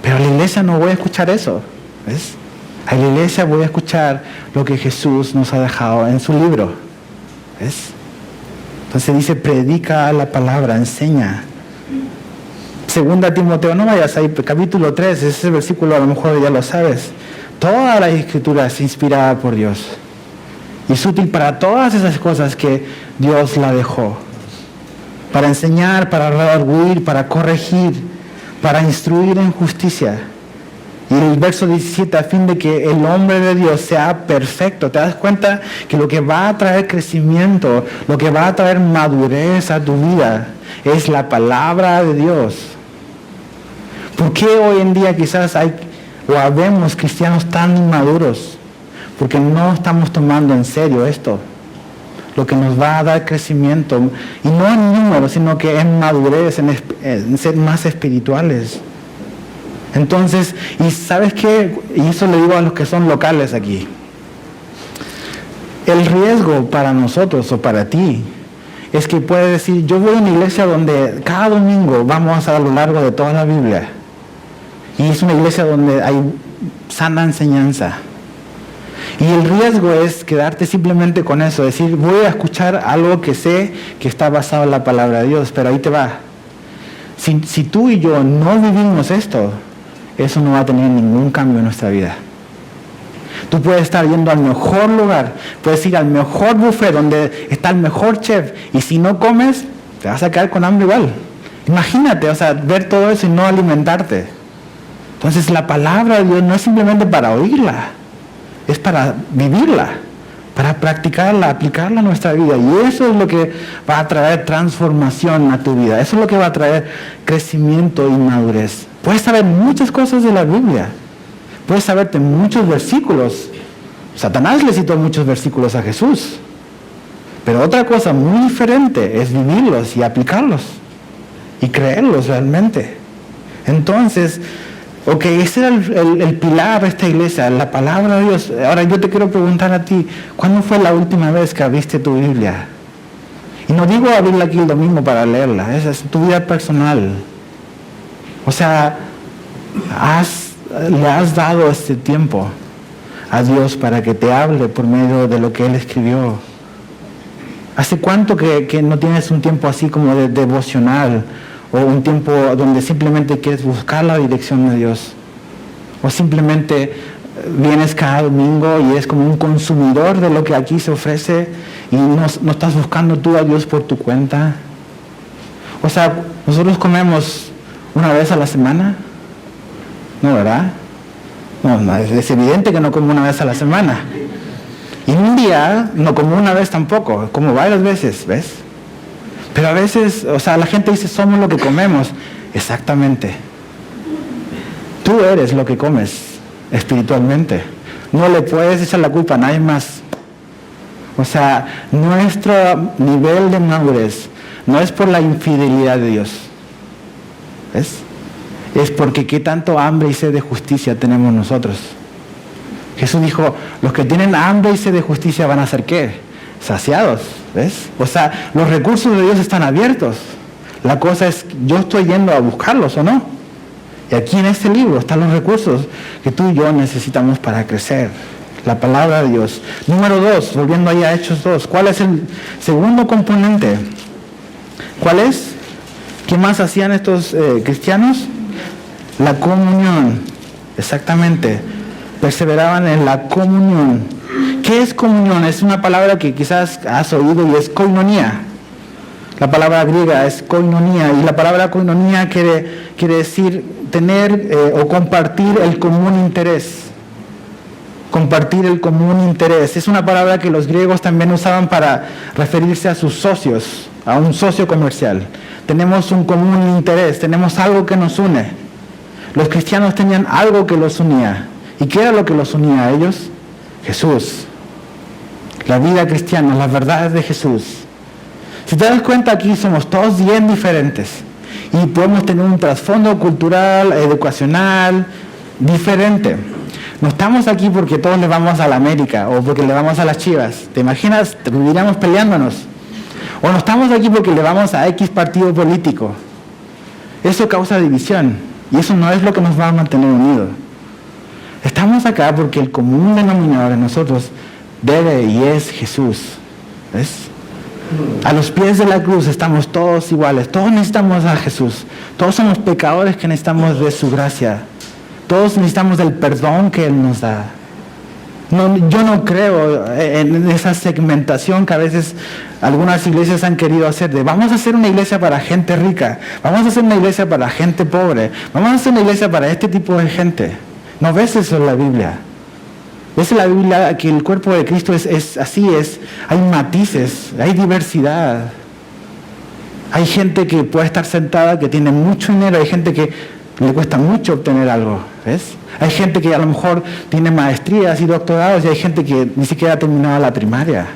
Pero a la iglesia no voy a escuchar eso, ¿ves? A la iglesia voy a escuchar lo que Jesús nos ha dejado en su libro, ¿ves? Entonces dice, predica la palabra, enseña. 2 Timoteo, no vayas ahí, capítulo 3, ese versículo a lo mejor ya lo sabes. Toda la escritura es inspirada por Dios. Y es útil para todas esas cosas que Dios la dejó. Para enseñar, para redarguir, para corregir, para instruir en justicia. Y el verso 17, a fin de que el hombre de Dios sea perfecto. ¿Te das cuenta que lo que va a traer crecimiento, lo que va a traer madurez a tu vida, es la palabra de Dios? ¿Por qué hoy en día quizás habemos cristianos tan inmaduros? Porque no estamos tomando en serio esto. Lo que nos va a dar crecimiento, y no en número, sino que en madurez, en ser más espirituales. Entonces, ¿y sabes qué? Y eso le digo a los que son locales aquí. El riesgo para nosotros o para ti es que puedes decir, yo voy a una iglesia donde cada domingo vamos a lo largo de toda la Biblia. Y es una iglesia donde hay sana enseñanza. Y el riesgo es quedarte simplemente con eso, decir, voy a escuchar algo que sé que está basado en la palabra de Dios, pero ahí te va. Si tú y yo no vivimos esto, eso no va a tener ningún cambio en nuestra vida. Tú puedes estar yendo al mejor lugar, puedes ir al mejor buffet donde está el mejor chef, y si no comes, te vas a quedar con hambre igual. Imagínate, ver todo eso y no alimentarte. Entonces la palabra de Dios no es simplemente para oírla, es para vivirla, para practicarla, aplicarla a nuestra vida. Y eso es lo que va a traer transformación a tu vida. Eso es lo que va a traer crecimiento y madurez. Puedes saber muchas cosas de la Biblia. Puedes saberte muchos versículos. Satanás le citó muchos versículos a Jesús. Pero otra cosa muy diferente es vivirlos y aplicarlos. Y creerlos realmente. Entonces, ese era el pilar de esta iglesia, la palabra de Dios. Ahora yo te quiero preguntar a ti, ¿cuándo fue la última vez que abriste tu Biblia? Y no digo abrirla aquí el domingo para leerla, esa es tu vida personal. Le has dado este tiempo a Dios para que te hable por medio de lo que Él escribió. ¿Hace cuánto que no tienes un tiempo así como de devocional? O un tiempo donde simplemente quieres buscar la dirección de Dios. O simplemente vienes cada domingo y eres como un consumidor de lo que aquí se ofrece y no estás buscando tú a Dios por tu cuenta. Nosotros comemos una vez a la semana. No, ¿verdad? No, es evidente que no como una vez a la semana. Y un día no como una vez tampoco, como varias veces, ¿ves? Pero a veces, la gente dice, somos lo que comemos. Exactamente. Tú eres lo que comes espiritualmente. No le puedes echar la culpa a nadie más. Nuestro nivel de madurez no es por la infidelidad de Dios. ¿Ves? Es porque qué tanto hambre y sed de justicia tenemos nosotros. Jesús dijo, los que tienen hambre y sed de justicia van a ser ¿qué? Saciados, ¿ves? Los recursos de Dios están abiertos. La cosa es, yo estoy yendo a buscarlos o no. Y aquí en este libro están los recursos que tú y yo necesitamos para crecer. La palabra de Dios. Número 2, volviendo ahí a Hechos 2. ¿Cuál es el segundo componente? ¿Cuál es? ¿Qué más hacían estos cristianos? La comunión. Exactamente. Perseveraban en la comunión. ¿Qué es comunión? Es una palabra que quizás has oído y es koinonía. La palabra griega es koinonía y la palabra koinonía quiere decir tener o compartir el común interés. Compartir el común interés. Es una palabra que los griegos también usaban para referirse a sus socios, a un socio comercial. Tenemos un común interés, tenemos algo que nos une. Los cristianos tenían algo que los unía. ¿Y qué era lo que los unía a ellos? Jesús. La vida cristiana, las verdades de Jesús. Si te das cuenta, aquí somos todos bien diferentes. Y podemos tener un trasfondo cultural, educacional, diferente. No estamos aquí porque todos le vamos a la América o porque le vamos a las Chivas. ¿Te imaginas? Terminaríamos peleándonos. O no estamos aquí porque le vamos a X partido político. Eso causa división. Y eso no es lo que nos va a mantener unidos. Estamos acá porque el común denominador de nosotros debe y es Jesús. ¿Ves? A los pies de la cruz estamos todos iguales. Todos necesitamos a Jesús. Todos somos pecadores que necesitamos de su gracia. Todos necesitamos del perdón que Él nos da. Yo no creo en esa segmentación que a veces algunas iglesias han querido hacer de vamos a hacer una iglesia para gente rica, vamos a hacer una iglesia para gente pobre, vamos a hacer una iglesia para este tipo de gente. No ves eso en la Biblia. Ves en la Biblia que el cuerpo de Cristo es así, hay matices, hay diversidad. Hay gente que puede estar sentada, que tiene mucho dinero, hay gente que le cuesta mucho obtener algo, ¿ves? Hay gente que a lo mejor tiene maestrías y doctorados y hay gente que ni siquiera ha terminado la primaria.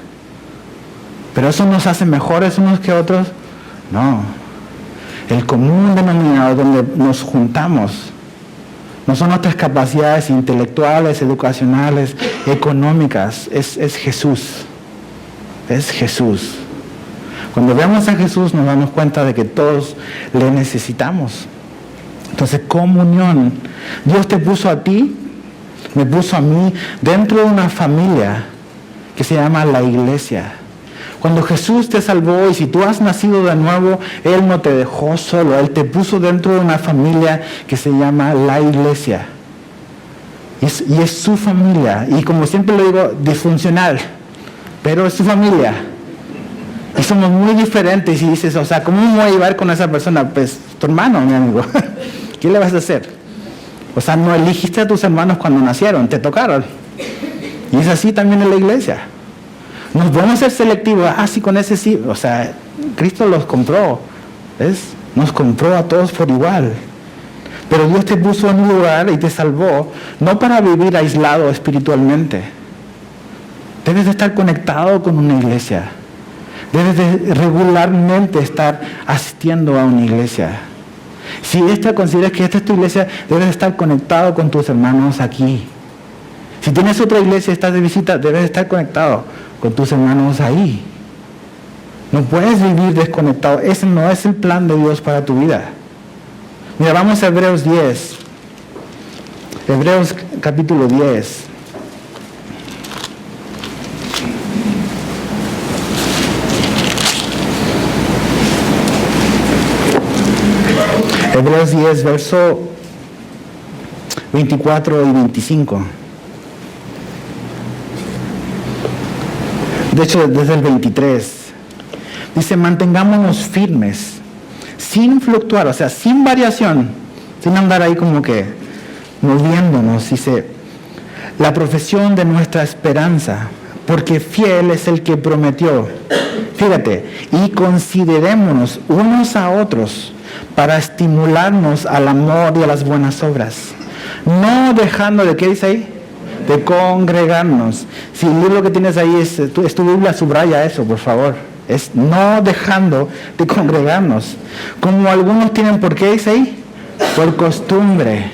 ¿Pero eso nos hace mejores unos que otros? No. El común denominador donde nos juntamos no son nuestras capacidades intelectuales, educacionales, económicas, es Jesús. Es Jesús. Cuando vemos a Jesús nos damos cuenta de que todos le necesitamos. Entonces, comunión. Dios te puso a ti Me puso a mí dentro de una familia que se llama la iglesia. Cuando Jesús te salvó y si tú has nacido de nuevo, Él no te dejó solo. Él te puso dentro de una familia que se llama la iglesia. Y es su familia. Y como siempre lo digo, disfuncional. Pero es su familia. Y somos muy diferentes. Y dices, o sea, ¿cómo me voy a llevar con esa persona? Pues tu hermano, mi amigo. ¿Qué le vas a hacer? O sea, no elegiste a tus hermanos cuando nacieron, te tocaron. Y es así también en la iglesia. Nos podemos ser selectivos, sí, con ese sí. O sea, Cristo los compró, ¿ves? Nos compró a todos por igual. Pero Dios te puso en un lugar y te salvó, no para vivir aislado espiritualmente. Debes de estar conectado con una iglesia. Debes de regularmente estar asistiendo a una iglesia. Si consideras que esta es tu iglesia, debes de estar conectado con tus hermanos aquí. Si tienes otra iglesia y estás de visita, debes de estar conectado con tus hermanos ahí. No puedes vivir desconectado. Ese no es el plan de Dios para tu vida. Mira, vamos a Hebreos 10. Hebreos capítulo 10. Hebreos 10, verso 24 y 25. De hecho, desde el 23. Dice, mantengámonos firmes, sin fluctuar, o sea, sin variación, sin andar ahí como que moviéndonos. Dice, la profesión de nuestra esperanza, porque fiel es el que prometió. Fíjate, y considerémonos unos a otros para estimularnos al amor y a las buenas obras. No dejando de, ¿qué dice ahí? De congregarnos. Si el libro que tienes ahí es tu Biblia, subraya eso, por favor. Es no dejando de congregarnos. Como algunos tienen, ¿por qué dice ahí? Por costumbre.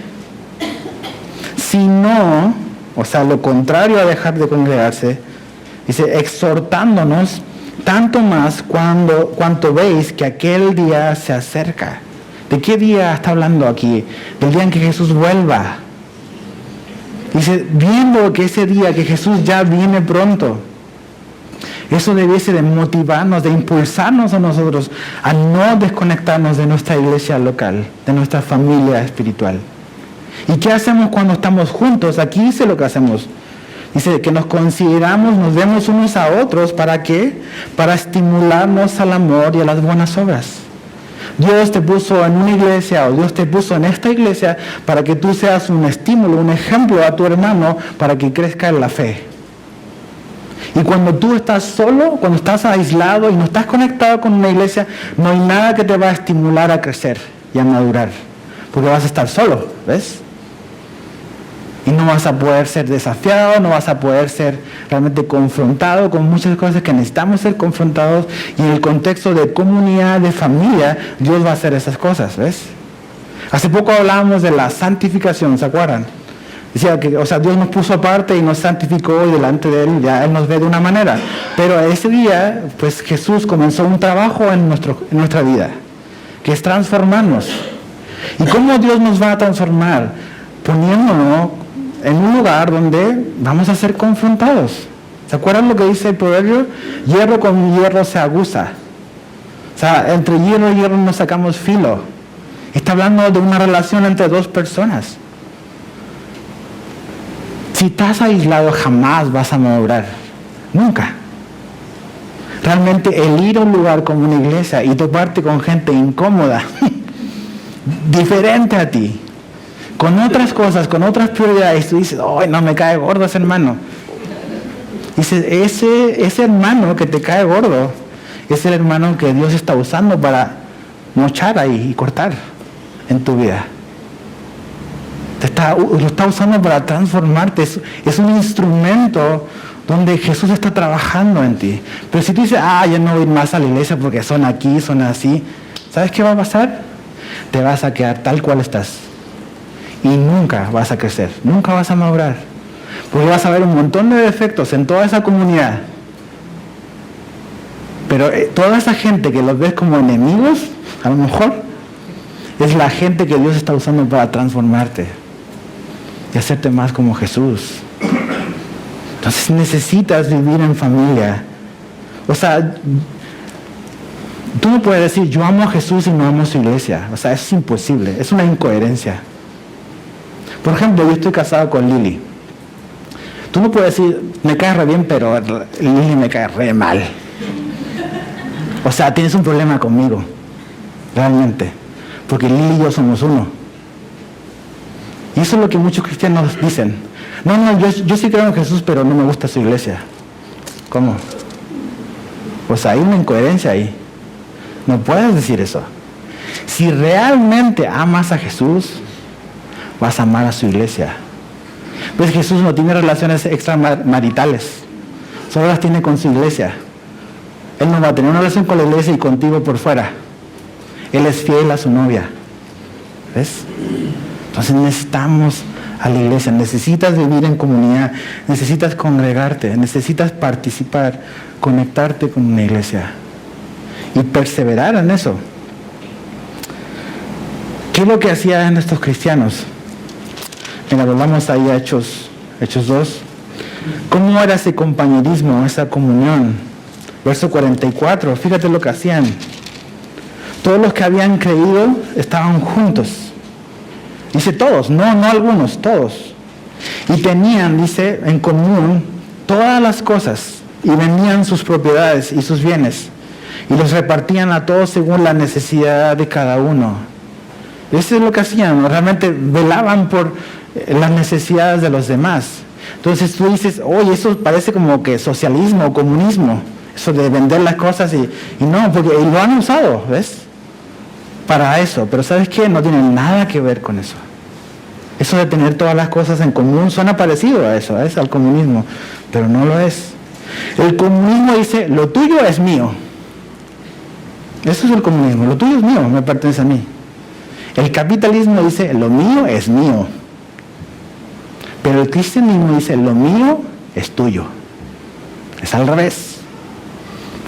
Si no, o sea, lo contrario a dejar de congregarse, dice, exhortándonos, tanto más cuanto veis que aquel día se acerca. ¿De qué día está hablando aquí? Del día en que Jesús vuelva. Dice, viendo que ese día que Jesús ya viene pronto, eso debiese de motivarnos, de impulsarnos a nosotros a no desconectarnos de nuestra iglesia local, de nuestra familia espiritual. ¿Y qué hacemos cuando estamos juntos? Aquí dice lo que hacemos. Dice que nos consideramos, nos vemos unos a otros, ¿para qué? Para estimularnos al amor y a las buenas obras. Dios te puso en una iglesia o Dios te puso en esta iglesia para que tú seas un estímulo, un ejemplo a tu hermano para que crezca en la fe. Y cuando tú estás solo, cuando estás aislado y no estás conectado con una iglesia, no hay nada que te va a estimular a crecer y a madurar. Porque vas a estar solo, ¿ves? Y no vas a poder ser desafiado, no vas a poder ser realmente confrontado con muchas cosas que necesitamos ser confrontados. Y en el contexto de comunidad, de familia, Dios va a hacer esas cosas, ¿ves? Hace poco hablábamos de la santificación, ¿se acuerdan? Decía que, o sea, Dios nos puso aparte y nos santificó y delante de Él ya Él nos ve de una manera. Pero ese día, pues Jesús comenzó un trabajo en nuestra vida, que es transformarnos. ¿Y cómo Dios nos va a transformar? Poniéndonos en un lugar donde vamos a ser confrontados. ¿Se acuerdan lo que dice el proverbio? Hierro con hierro se aguza. O sea, entre hierro y hierro nos sacamos filo. Está hablando de una relación entre dos personas. Si estás aislado, jamás vas a madurar. Nunca. Realmente el ir a un lugar como una iglesia y toparte con gente incómoda, diferente a ti, con otras cosas, con otras prioridades, tú dices, ¡ay, no me cae gordo ese hermano! Dices, ese hermano que te cae gordo es el hermano que Dios está usando para mochar ahí y cortar en tu vida. Lo está usando para transformarte. Es un instrumento donde Jesús está trabajando en ti. Pero si tú dices, yo no voy más a la iglesia porque son aquí, son así, ¿sabes qué va a pasar? Te vas a quedar tal cual estás. Y nunca vas a crecer, nunca vas a madurar. Porque vas a ver un montón de defectos en toda esa comunidad. Pero toda esa gente que los ves como enemigos, a lo mejor, es la gente que Dios está usando para transformarte. y hacerte más como Jesús. Entonces necesitas vivir en familia. O sea, tú no puedes decir, yo amo a Jesús y no amo a su iglesia. O sea, eso es imposible, es una incoherencia. Por ejemplo, yo estoy casado con Lili. Tú no puedes decir, me cae re bien, pero Lili me cae re mal. O sea, tienes un problema conmigo, realmente. Porque Lili y yo somos uno. Y eso es lo que muchos cristianos dicen. No, yo sí creo en Jesús, pero no me gusta su iglesia. ¿Cómo? Pues hay una incoherencia ahí. No puedes decir eso. Si realmente amas a Jesús, vas a amar a su iglesia. Pues Jesús no tiene relaciones extramaritales, solo las tiene con su iglesia. Él no va a tener una relación con la iglesia y contigo por fuera. Él es fiel a su novia. ¿Ves? Entonces necesitamos a la iglesia, necesitas vivir en comunidad, necesitas congregarte, necesitas participar, conectarte con una iglesia y perseverar en eso. ¿Qué es lo que hacían estos cristianos? Mira, volvamos ahí a Hechos 2. ¿Cómo era ese compañerismo, esa comunión? Verso 44, fíjate lo que hacían. Todos los que habían creído estaban juntos. Dice todos, no algunos, todos. Y tenían, dice, en común todas las cosas, y vendían sus propiedades y sus bienes, y los repartían a todos según la necesidad de cada uno. Eso es lo que hacían, realmente velaban por las necesidades de los demás. Entonces tú dices, oye, eso parece como que socialismo o comunismo, eso de vender las cosas y no, porque lo han usado, ¿ves? Para eso, pero ¿sabes qué? No tiene nada que ver con eso. Eso de tener todas las cosas en común suena parecido a eso, al comunismo, pero no lo es. El comunismo dice, lo tuyo es mío. Eso es el comunismo, lo tuyo es mío, me pertenece a mí. El capitalismo dice, lo mío es mío. Pero el cristianismo dice, lo mío es tuyo. Es al revés.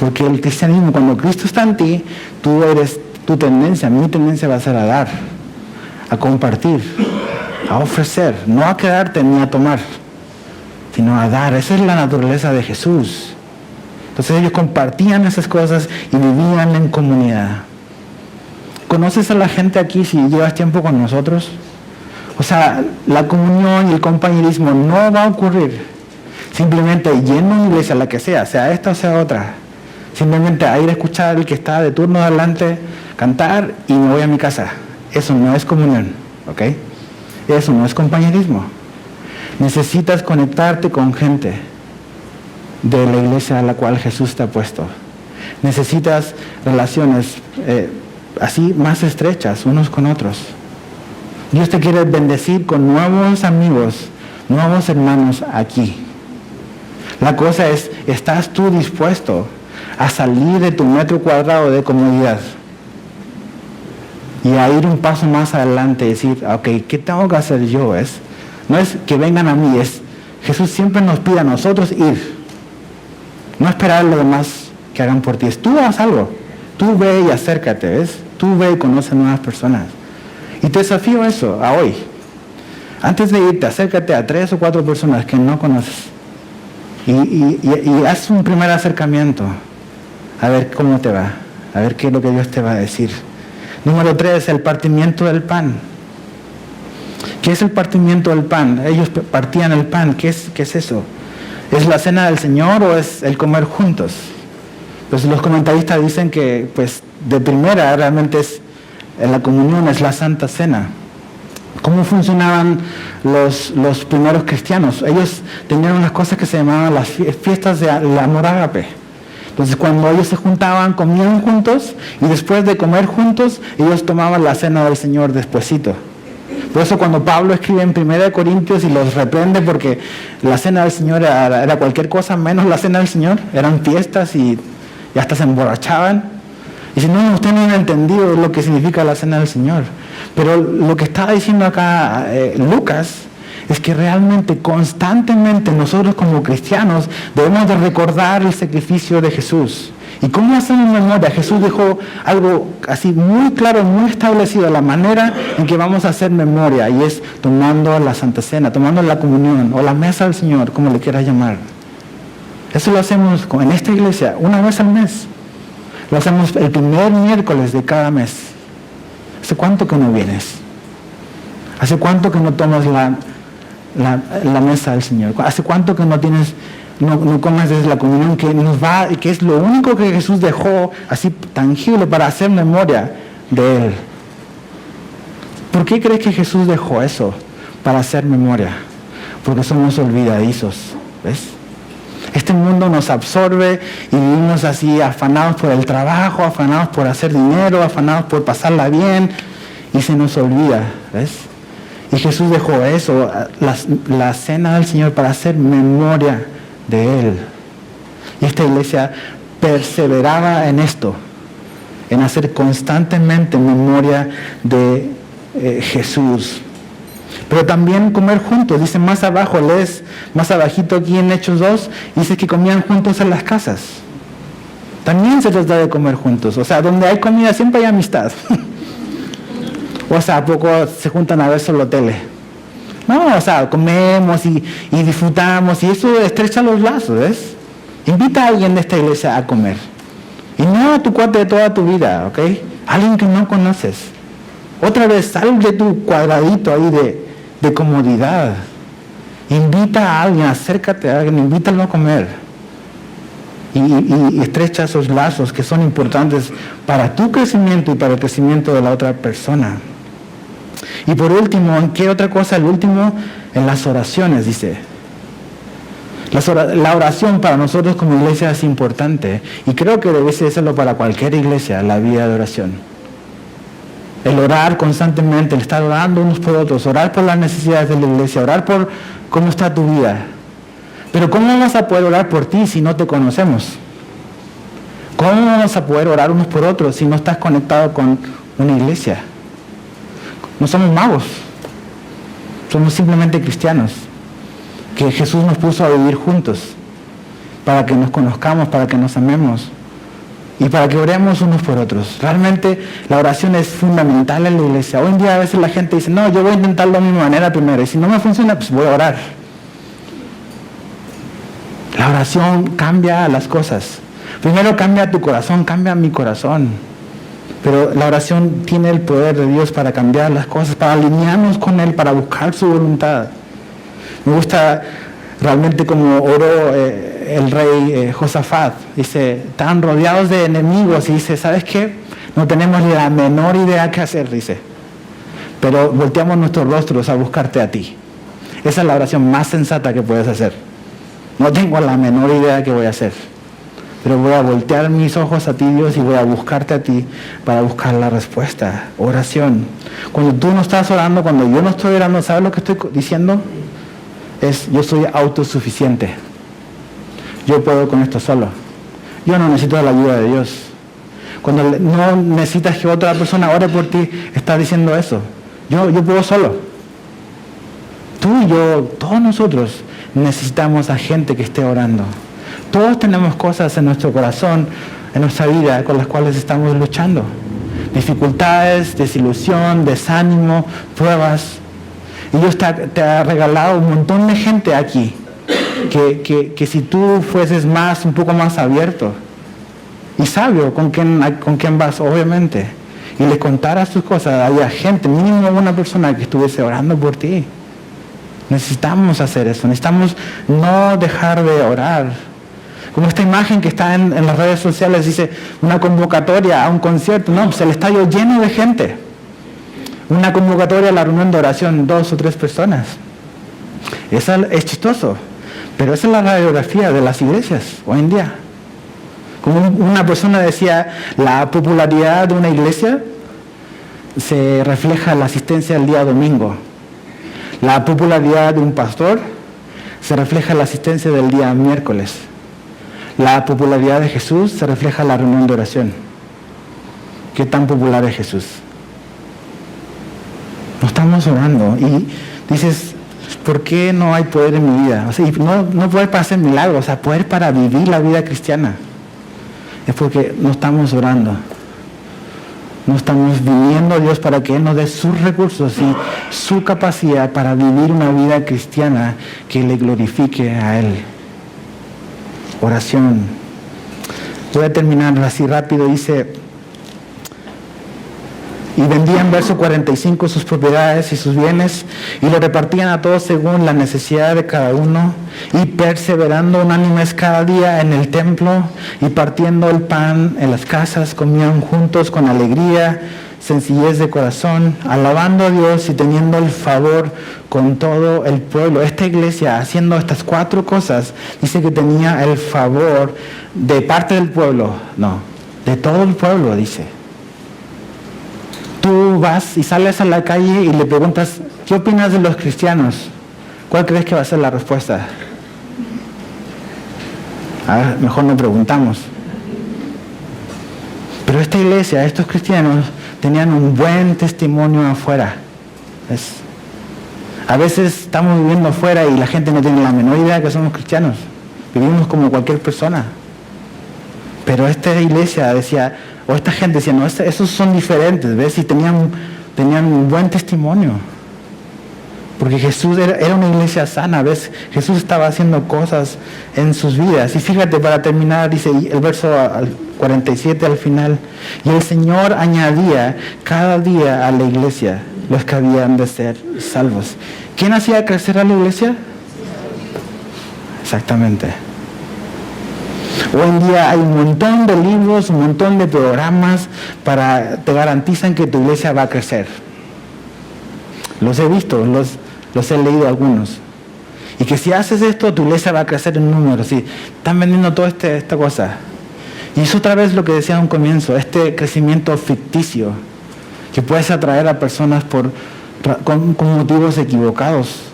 Porque el cristianismo, cuando Cristo está en ti, tú eres tu tendencia, mi tendencia va a ser a dar, a compartir, a ofrecer, no a quedarte ni a tomar, sino a dar. Esa es la naturaleza de Jesús. Entonces ellos compartían esas cosas y vivían en comunidad. ¿Conoces a la gente aquí si llevas tiempo con nosotros? O sea, la comunión y el compañerismo no va a ocurrir simplemente yendo a una iglesia, la que sea esta o sea otra. Simplemente a ir a escuchar al que está de turno adelante, cantar y me voy a mi casa. Eso no es comunión, ¿ok? Eso no es compañerismo. Necesitas conectarte con gente de la iglesia a la cual Jesús te ha puesto. Necesitas relaciones así más estrechas unos con otros. Dios te quiere bendecir con nuevos amigos, nuevos hermanos aquí. La cosa es, ¿estás tú dispuesto a salir de tu metro cuadrado de comodidad y a ir un paso más adelante y decir, ok, ¿qué tengo que hacer yo? No es que vengan a mí, Jesús siempre nos pide a nosotros ir, no esperar a los demás que hagan por ti. Tú haz algo, tú ve y acércate, ¿ves? Tú ve y conoce a nuevas personas. Y te desafío eso, a hoy. Antes de irte, acércate a 3 o 4 personas que no conoces y haz un primer acercamiento. A ver cómo te va, a ver qué es lo que Dios te va a decir. Número 3, el partimiento del pan. ¿Qué es el partimiento del pan? Ellos partían el pan, ¿qué es eso? ¿Es la cena del Señor o es el comer juntos? Pues los comentaristas dicen que pues de primera realmente es la comunión, es la Santa Cena. ¿Cómo funcionaban los primeros cristianos? Ellos tenían unas cosas que se llamaban las fiestas de la amor ágape. Entonces cuando ellos se juntaban, comían juntos y después de comer juntos, ellos tomaban la cena del Señor despuesito. Por eso cuando Pablo escribe en 1 Corintios y los reprende porque la cena del Señor era cualquier cosa menos la cena del Señor, eran fiestas y hasta se emborrachaban. Y dice, no, usted no ha entendido lo que significa la cena del Señor. Pero lo que está diciendo acá Lucas es que realmente, constantemente, nosotros como cristianos debemos de recordar el sacrificio de Jesús ¿Y cómo hacemos memoria? Jesús dejó algo así muy claro, muy establecido, la manera en que vamos a hacer memoria, y es tomando la Santa Cena, tomando la comunión o la mesa del Señor, como le quieras llamar. Eso lo hacemos en esta iglesia una vez al mes. Lo hacemos el primer miércoles de cada mes. ¿Hace cuánto que no vienes? ¿Hace cuánto que no tomas la mesa del Señor? ¿Hace cuánto que no comes desde la comunión, que es lo único que Jesús dejó así tangible para hacer memoria de Él? ¿Por qué crees que Jesús dejó eso para hacer memoria? Porque somos olvidadizos, ¿ves? Este mundo nos absorbe y vivimos así afanados por el trabajo, afanados por hacer dinero, afanados por pasarla bien, y se nos olvida, ¿ves? Y Jesús dejó eso, la cena del Señor, para hacer memoria de Él. Y esta iglesia perseveraba en esto, en hacer constantemente memoria de Jesús. Pero también comer juntos. Dice más abajo, lees más abajito aquí en Hechos 2, dice que comían juntos en las casas. También se trata de comer juntos. O sea, donde hay comida siempre hay amistad. O sea, ¿a poco se juntan a ver solo tele? No, o sea, comemos y disfrutamos, y eso estrecha los lazos, ¿ves? Invita a alguien de esta iglesia a comer. Y no a tu cuate de toda tu vida, ¿ok? Alguien que no conoces. Otra vez, sal de tu cuadradito ahí de comodidad. Invita a alguien, acércate a alguien, invítalo a comer. Y estrecha esos lazos que son importantes para tu crecimiento y para el crecimiento de la otra persona. Y por último, ¿en qué otra cosa? El último, en las oraciones, dice. La oración para nosotros como iglesia es importante, y creo que debe serlo para cualquier iglesia, la vida de oración. El orar constantemente, el estar orando unos por otros, orar por las necesidades de la iglesia, orar por cómo está tu vida. Pero ¿cómo vamos a poder orar por ti si no te conocemos? ¿Cómo vamos a poder orar unos por otros si no estás conectado con una iglesia? No somos magos, somos simplemente cristianos, que Jesús nos puso a vivir juntos, para que nos conozcamos, para que nos amemos y para que oremos unos por otros. Realmente la oración es fundamental en la iglesia. Hoy en día a veces la gente dice, no, yo voy a intentarlo a mi manera primero, y si no me funciona, pues voy a orar. La oración cambia las cosas. Primero cambia tu corazón, cambia mi corazón. Pero la oración tiene el poder de Dios para cambiar las cosas, para alinearnos con Él, para buscar su voluntad. Me gusta realmente como oró el rey Josafat. Dice, están rodeados de enemigos, y dice, ¿sabes qué? No tenemos ni la menor idea qué hacer, dice. Pero volteamos nuestros rostros a buscarte a ti. Esa es la oración más sensata que puedes hacer. No tengo la menor idea qué voy a hacer, pero voy a voltear mis ojos a ti, Dios, y voy a buscarte a ti para buscar la respuesta. Oración. Cuando tú no estás orando, cuando yo no estoy orando, ¿sabes lo que estoy diciendo? Yo soy autosuficiente. Yo puedo con esto solo. Yo no necesito la ayuda de Dios. Cuando no necesitas que otra persona ore por ti, estás diciendo eso. Yo puedo solo. Tú y yo, todos nosotros necesitamos a gente que esté orando. Todos tenemos cosas en nuestro corazón, en nuestra vida, con las cuales estamos luchando. Dificultades, desilusión, desánimo, pruebas. Y Dios te ha regalado un montón de gente aquí, que si tú fueses un poco más abierto y sabio con quién vas, obviamente, y le contaras tus cosas, había gente, mínimo una persona que estuviese orando por ti. Necesitamos hacer eso, necesitamos no dejar de orar. Como esta imagen que está en las redes sociales, dice una convocatoria a un concierto, no, pues el estadio lleno de gente. Una convocatoria a la reunión de oración, 2 o 3 personas. Eso es chistoso, pero esa es la radiografía de las iglesias hoy en día. Como una persona decía, la popularidad de una iglesia se refleja en la asistencia el día domingo. La popularidad de un pastor se refleja en la asistencia del día miércoles. La popularidad de Jesús se refleja en la reunión de oración. ¿Qué tan popular es Jesús? No estamos orando y dices, ¿por qué no hay poder en mi vida? O sea, no poder para hacer milagros, o sea, poder para vivir la vida cristiana. es porque no estamos orando. No estamos viniendo a Dios para que Él nos dé sus recursos y su capacidad para vivir una vida cristiana que le glorifique a Él. Oración. Voy a terminar así rápido. Dice, y vendían, verso 45, sus propiedades y sus bienes, y lo repartían a todos según la necesidad de cada uno, y perseverando unánimes cada día en el templo, y partiendo el pan en las casas, comían juntos con alegría, sencillez de corazón, alabando a Dios y teniendo el favor con todo el pueblo. Esta iglesia, haciendo estas 4 cosas, dice que tenía el favor de parte del pueblo, no, de todo el pueblo, dice. Tú vas y sales a la calle y le preguntas, ¿qué opinas de los cristianos? ¿Cuál crees que va a ser la respuesta? A ver, mejor no preguntamos. Pero esta iglesia, estos cristianos, tenían un buen testimonio afuera. A veces estamos viviendo afuera y la gente no tiene la menor idea que somos cristianos. Vivimos como cualquier persona. Pero esta iglesia decía, o esta gente decía, no, esos son diferentes, ¿ves? Y tenían un buen testimonio. Porque Jesús era una iglesia sana, ¿ves? Jesús estaba haciendo cosas en sus vidas. Y fíjate, para terminar, dice el verso 47 al final, y el Señor añadía cada día a la iglesia los que habían de ser salvos. ¿Quién hacía crecer a la iglesia? Exactamente. Hoy en día hay un montón de libros, un montón de programas te garantizan que tu iglesia va a crecer. Los he visto, los he leído algunos. Y que si haces esto, tu iglesia va a crecer en número. ¿Sí? Están vendiendo toda esta cosa. Y es otra vez lo que decía en un comienzo, este crecimiento ficticio, que puedes atraer a personas con motivos equivocados.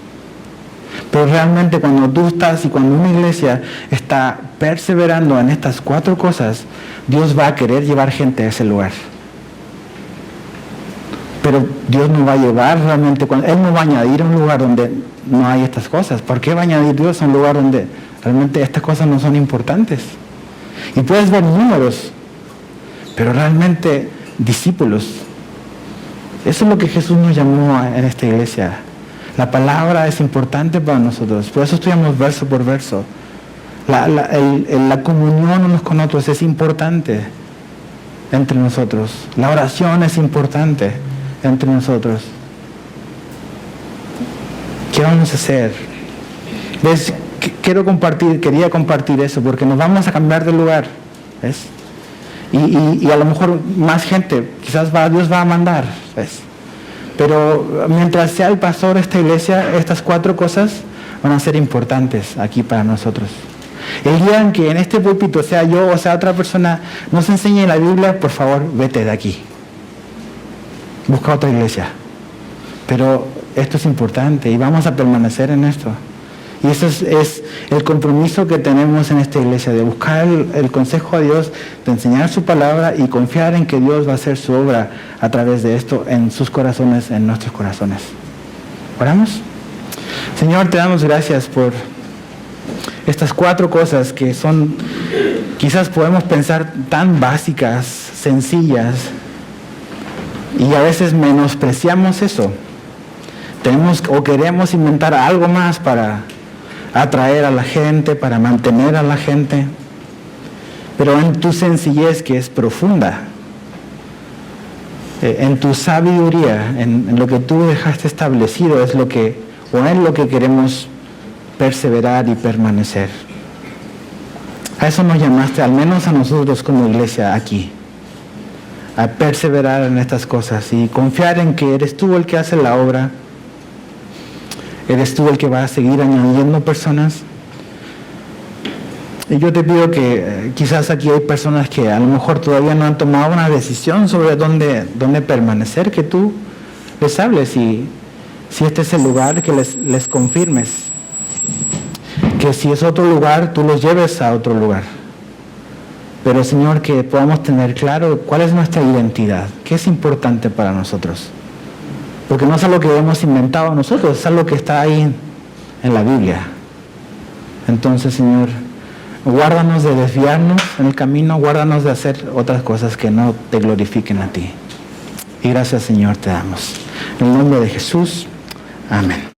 Pero realmente cuando tú estás y cuando una iglesia está perseverando en estas 4 cosas, Dios va a querer llevar gente a ese lugar. Pero Dios no va a llevar realmente, Él no va a añadir a un lugar donde no hay estas cosas. ¿Por qué va a añadir Dios a un lugar donde realmente estas cosas no son importantes? Y puedes ver números, pero realmente discípulos. Eso es lo que Jesús nos llamó en esta iglesia. La palabra es importante para nosotros, por eso estudiamos verso por verso. La comunión unos con otros es importante entre nosotros. La oración es importante entre nosotros. ¿Qué vamos a hacer? ¿Ves? Quería compartir eso, porque nos vamos a cambiar de lugar. ¿Ves? Y a lo mejor más gente, quizás Dios va a mandar. ¿Ves? Pero mientras sea el pastor de esta iglesia, estas 4 cosas van a ser importantes aquí para nosotros. El día en que en este púlpito, sea yo o sea otra persona, nos enseñe la Biblia, por favor, vete de aquí. Busca otra iglesia. Pero esto es importante y vamos a permanecer en esto. Y eso es el compromiso que tenemos en esta iglesia, de buscar el consejo a Dios, de enseñar su palabra y confiar en que Dios va a hacer su obra a través de esto en sus corazones, en nuestros corazones. ¿Oramos? Señor, te damos gracias por estas 4 cosas que son, quizás podemos pensar tan básicas, sencillas, y a veces menospreciamos eso. Queremos inventar algo más para atraer a la gente, para mantener a la gente, pero en tu sencillez, que es profunda, en tu sabiduría, en lo que tú dejaste establecido, es lo que queremos perseverar y permanecer. A eso nos llamaste, al menos a nosotros como iglesia aquí, a perseverar en estas cosas y confiar en que eres tú el que hace la obra. Eres tú el que va a seguir añadiendo personas. Y yo te pido que quizás aquí hay personas que a lo mejor todavía no han tomado una decisión sobre dónde permanecer, que tú les hables y si este es el lugar, que les confirmes. Que si es otro lugar, tú los lleves a otro lugar. Pero Señor, que podamos tener claro cuál es nuestra identidad, qué es importante para nosotros. Porque no es algo que hemos inventado nosotros, es algo que está ahí en la Biblia. Entonces, Señor, Guárdanos de desviarnos en el camino, guárdanos de hacer otras cosas que no te glorifiquen a ti. Y gracias, Señor, te damos. En el nombre de Jesús, amén.